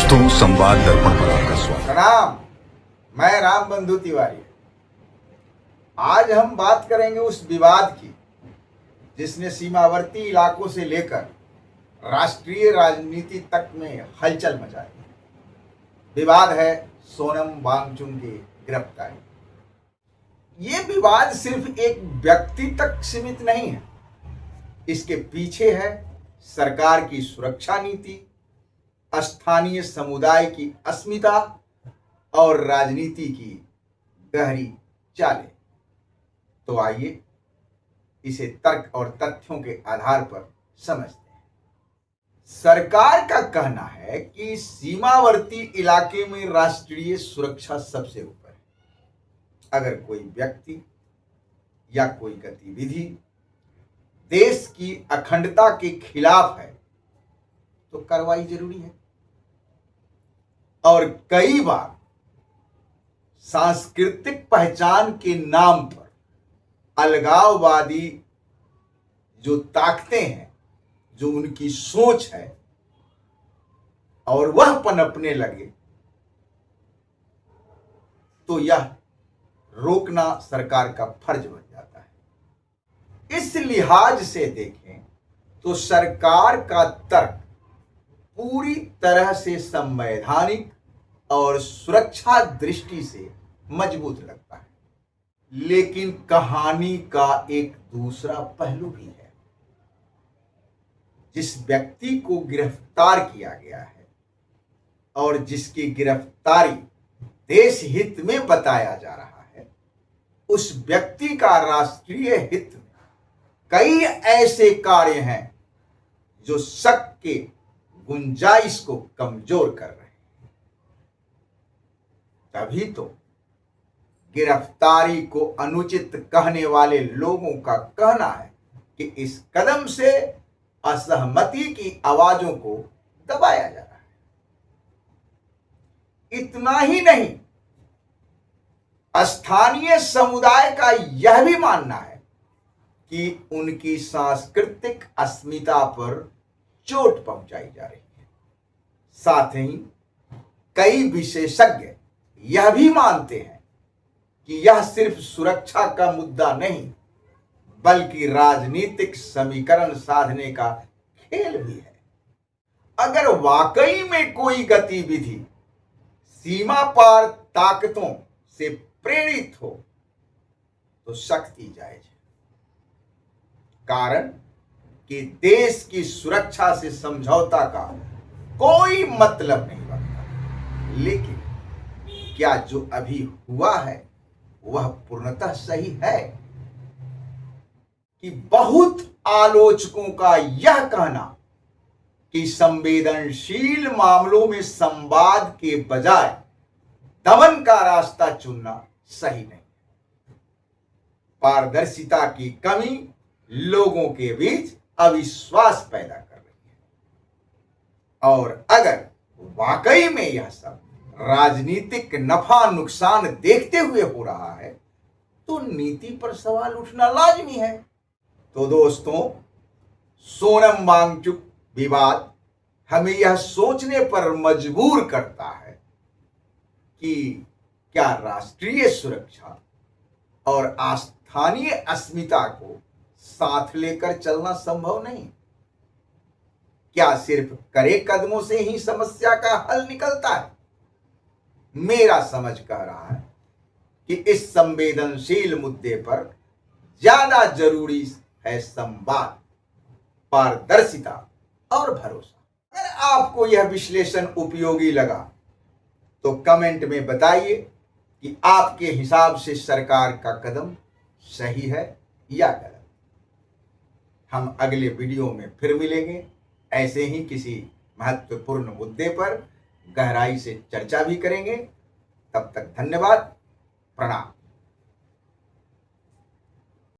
दोस्तों, संवाद दर्पण पर आपका स्वागत। प्रणाम। मैं राम बंधु तिवारी। आज हम बात करेंगे उस विवाद की जिसने सीमावर्ती इलाकों से लेकर राष्ट्रीय राजनीति तक में हलचल मचाई। विवाद है सोनम वांगचुक की गिरफ्तारी। ये विवाद सिर्फ एक व्यक्ति तक सीमित नहीं है, इसके पीछे है सरकार की सुरक्षा नीति, स्थानीय समुदाय की अस्मिता और राजनीति की गहरी चालें। तो आइए इसे तर्क और तथ्यों के आधार पर समझते हैं। सरकार का कहना है कि सीमावर्ती इलाके में राष्ट्रीय सुरक्षा सबसे ऊपर है। अगर कोई व्यक्ति या कोई गतिविधि देश की अखंडता के खिलाफ है तो कार्रवाई जरूरी है। और कई बार सांस्कृतिक पहचान के नाम पर अलगाववादी जो ताकतें हैं, जो उनकी सोच है और वह पनपने लगे तो यह रोकना सरकार का फर्ज बन जाता है। इस लिहाज से देखें तो सरकार का तर्क पूरी तरह से संवैधानिक और सुरक्षा दृष्टि से मजबूत लगता है। लेकिन कहानी का एक दूसरा पहलू भी है। जिस व्यक्ति को गिरफ्तार किया गया है और जिसकी गिरफ्तारी देश हित में बताया जा रहा है, उस व्यक्ति का राष्ट्रीय हित में कई ऐसे कार्य हैं जो शक के गुंजाइश को कमजोर कर रहे हैं। तभी तो गिरफ्तारी को अनुचित कहने वाले लोगों का कहना है कि इस कदम से असहमति की आवाजों को दबाया जा रहा है। इतना ही नहीं, स्थानीय समुदाय का यह भी मानना है कि उनकी सांस्कृतिक अस्मिता पर चोट पहुंचाई जा रही है। साथ ही कई विशेषज्ञ यह भी मानते हैं कि यह सिर्फ सुरक्षा का मुद्दा नहीं, बल्कि राजनीतिक समीकरण साधने का खेल भी है। अगर वाकई में कोई गतिविधि सीमा पार ताकतों से प्रेरित हो तो सख्ती जायज है। कारण कि देश की सुरक्षा से समझौता का कोई मतलब नहीं बनता। लेकिन क्या जो अभी हुआ है वह पूर्णतः सही है? कि बहुत आलोचकों का यह कहना कि संवेदनशील मामलों में संवाद के बजाय दमन का रास्ता चुनना सही नहीं। पारदर्शिता की कमी लोगों के बीच अविश्वास पैदा कर रही है। और अगर वाकई में यह सब राजनीतिक नफा नुकसान देखते हुए हो रहा है तो नीति पर सवाल उठना लाजमी है। तो दोस्तों, सोनम वांगचुक विवाद हमें यह सोचने पर मजबूर करता है कि क्या राष्ट्रीय सुरक्षा और स्थानीय अस्मिता को साथ लेकर चलना संभव नहीं? क्या सिर्फ कड़े कदमों से ही समस्या का हल निकलता है? मेरा समझ कह रहा है कि इस संवेदनशील मुद्दे पर ज्यादा जरूरी है संवाद, पारदर्शिता और भरोसा। अगर आपको यह विश्लेषण उपयोगी लगा तो कमेंट में बताइए कि आपके हिसाब से सरकार का कदम सही है या गलत। हम अगले वीडियो में फिर मिलेंगे। ऐसे ही किसी महत्वपूर्ण मुद्दे पर गहराई से चर्चा भी करेंगे। तब तक धन्यवाद। प्रणाम।